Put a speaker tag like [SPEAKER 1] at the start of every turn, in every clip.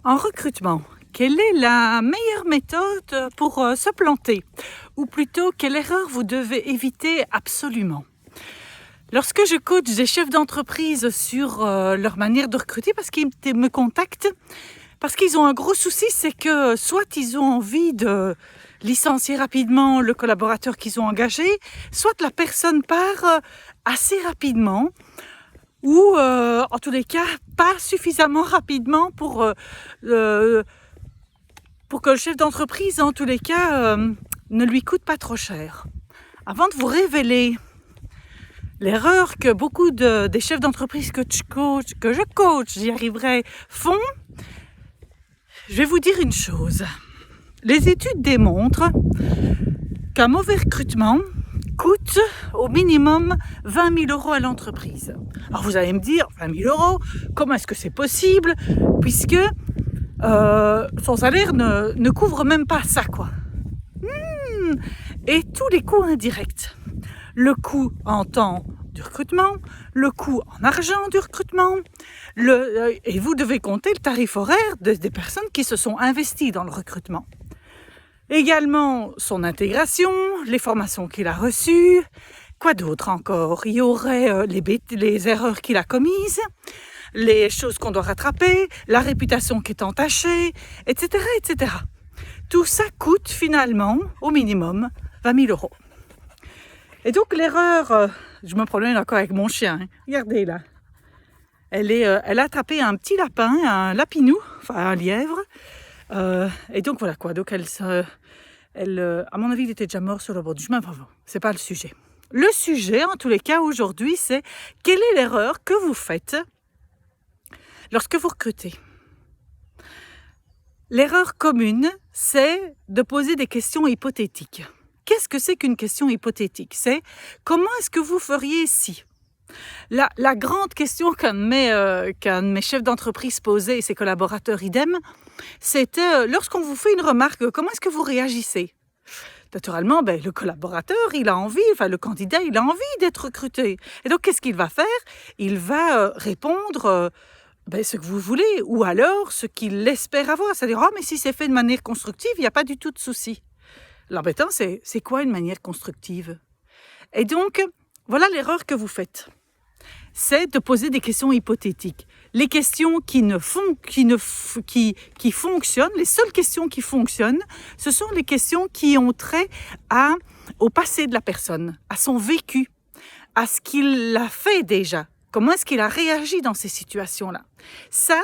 [SPEAKER 1] En recrutement, quelle est la meilleure méthode pour se planter? Ou plutôt, quelle erreur vous devez éviter absolument? Lorsque je coach des chefs d'entreprise sur leur manière de recruter, parce qu'ils me contactent, parce qu'ils ont un gros souci, c'est que soit ils ont envie de licencier rapidement le collaborateur qu'ils ont engagé, soit la personne part assez rapidement, ou en tous les cas pas suffisamment rapidement pour que le chef d'entreprise en tous les cas ne lui coûte pas trop cher. Avant de vous révéler l'erreur que beaucoup des chefs d'entreprise que je coach, j'y arriverai, font, je vais vous dire une chose. Les études démontrent qu'un mauvais recrutement coûte au minimum 20 000 euros à l'entreprise. Alors vous allez me dire, 20 000 euros, comment est-ce que c'est possible, puisque son salaire ne couvre même pas ça, quoi. Et tous les coûts indirects. Le coût en temps du recrutement, le coût en argent du recrutement, et vous devez compter le tarif horaire des personnes qui se sont investies dans le recrutement. Également son intégration, les formations qu'il a reçues, quoi d'autre encore? Il y aurait les erreurs qu'il a commises, les choses qu'on doit rattraper, la réputation qui est entachée, etc., etc. Tout ça coûte finalement au minimum 20 000 euros. Et donc l'erreur, je me promène encore avec mon chien, hein. Regardez là, elle a attrapé un petit lapin, un lapinou, enfin un lièvre, et donc voilà quoi, donc à mon avis il était déjà mort sur le bord du chemin, enfin bon, c'est pas le sujet. Le sujet en tous les cas aujourd'hui c'est quelle est l'erreur que vous faites lorsque vous recrutez. L'erreur commune c'est de poser des questions hypothétiques. Qu'est-ce que c'est qu'une question hypothétique? C'est comment est-ce que vous feriez si? La grande question qu'un de mes chefs d'entreprise posait et ses collaborateurs idem, c'était lorsqu'on vous fait une remarque, comment est-ce que vous réagissez? Naturellement, le collaborateur, il a envie, enfin le candidat, il a envie d'être recruté. Et donc, qu'est-ce qu'il va faire? Il va répondre ce que vous voulez, ou alors ce qu'il espère avoir. C'est-à-dire, oh, mais si c'est fait de manière constructive, il n'y a pas du tout de souci. L'embêtant, c'est quoi une manière constructive? Et donc, voilà l'erreur que vous faites. C'est de poser des questions hypothétiques. Les questions qui fonctionnent, les seules questions qui fonctionnent, ce sont les questions qui ont trait au passé de la personne, à son vécu, à ce qu'il a fait déjà. Comment est-ce qu'il a réagi dans ces situations-là? Ça,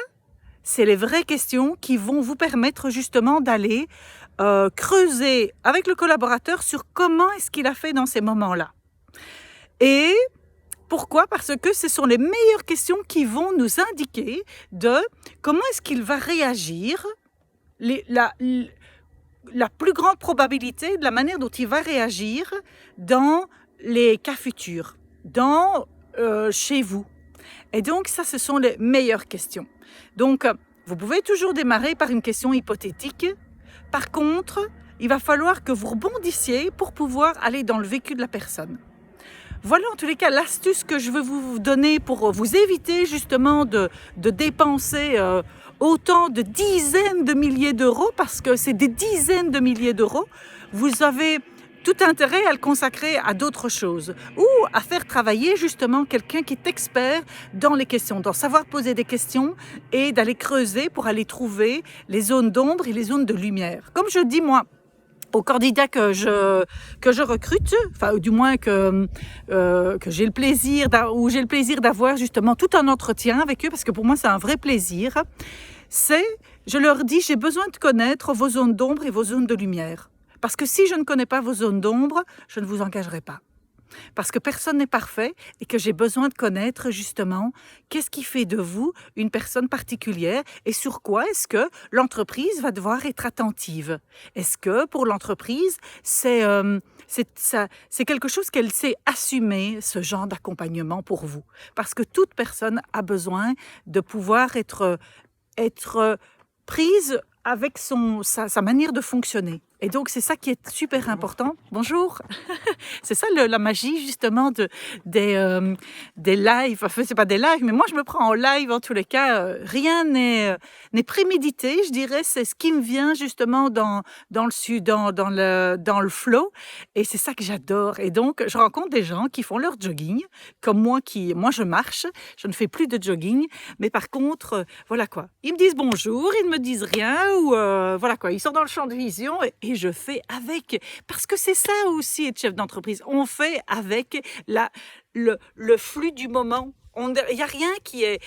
[SPEAKER 1] c'est les vraies questions qui vont vous permettre justement d'aller creuser avec le collaborateur sur comment est-ce qu'il a fait dans ces moments-là. Et pourquoi? Parce que ce sont les meilleures questions qui vont nous indiquer de comment est-ce qu'il va réagir, la plus grande probabilité de la manière dont il va réagir dans les cas futurs, chez vous. Et donc ça, ce sont les meilleures questions. Donc, vous pouvez toujours démarrer par une question hypothétique. Par contre, il va falloir que vous rebondissiez pour pouvoir aller dans le vécu de la personne. Voilà en tous les cas l'astuce que je veux vous donner pour vous éviter justement de dépenser autant de dizaines de milliers d'euros, parce que c'est des dizaines de milliers d'euros. Vous avez tout intérêt à le consacrer à d'autres choses, ou à faire travailler justement quelqu'un qui est expert dans les questions, dans savoir poser des questions et d'aller creuser pour aller trouver les zones d'ombre et les zones de lumière. Comme je dis moi, aux candidats que je recrute, enfin du moins que j'ai le plaisir d'avoir justement tout un entretien avec eux, parce que pour moi c'est un vrai plaisir, je leur dis, j'ai besoin de connaître vos zones d'ombre et vos zones de lumière. Parce que si je ne connais pas vos zones d'ombre, je ne vous engagerai pas. Parce que personne n'est parfait et que j'ai besoin de connaître justement qu'est-ce qui fait de vous une personne particulière et sur quoi est-ce que l'entreprise va devoir être attentive. Est-ce que pour l'entreprise, c'est quelque chose qu'elle sait assumer, ce genre d'accompagnement pour vous? Parce que toute personne a besoin de pouvoir être prise avec sa manière de fonctionner. Et donc, c'est ça qui est super important. Bonjour. C'est ça la magie, justement, des lives. Enfin, c'est pas des lives, mais moi, je me prends en live, en tous les cas. Rien n'est prémédité, je dirais. C'est ce qui me vient, justement, dans le flow. Et c'est ça que j'adore. Et donc, je rencontre des gens qui font leur jogging, comme moi, moi, je marche. Je ne fais plus de jogging. Mais par contre, voilà quoi. Ils me disent bonjour, ils ne me disent rien, ou voilà quoi. Ils sont dans le champ de vision et je fais avec. Parce que c'est ça aussi être chef d'entreprise. On fait avec le flux du moment. Il n'y a rien qui est...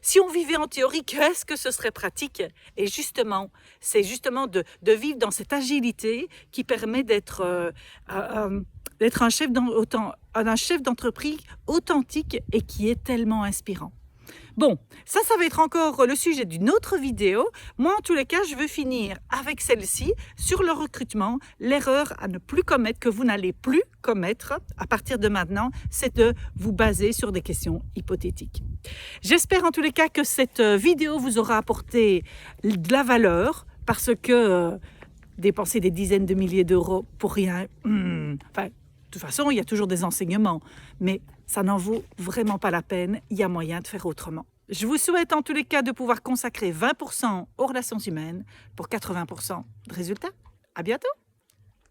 [SPEAKER 1] Si on vivait en théorie, qu'est-ce que ce serait pratique? Et justement, c'est justement de vivre dans cette agilité qui permet d'être un chef d'entreprise authentique et qui est tellement inspirant. Bon, ça va être encore le sujet d'une autre vidéo. Moi, en tous les cas, je veux finir avec celle-ci sur le recrutement. L'erreur à ne plus commettre, que vous n'allez plus commettre à partir de maintenant, c'est de vous baser sur des questions hypothétiques. J'espère en tous les cas que cette vidéo vous aura apporté de la valeur parce que dépenser des dizaines de milliers d'euros pour rien, enfin, de toute façon, il y a toujours des enseignements, mais ça n'en vaut vraiment pas la peine. Il y a moyen de faire autrement. Je vous souhaite en tous les cas de pouvoir consacrer 20% aux relations humaines pour 80% de résultats. À bientôt!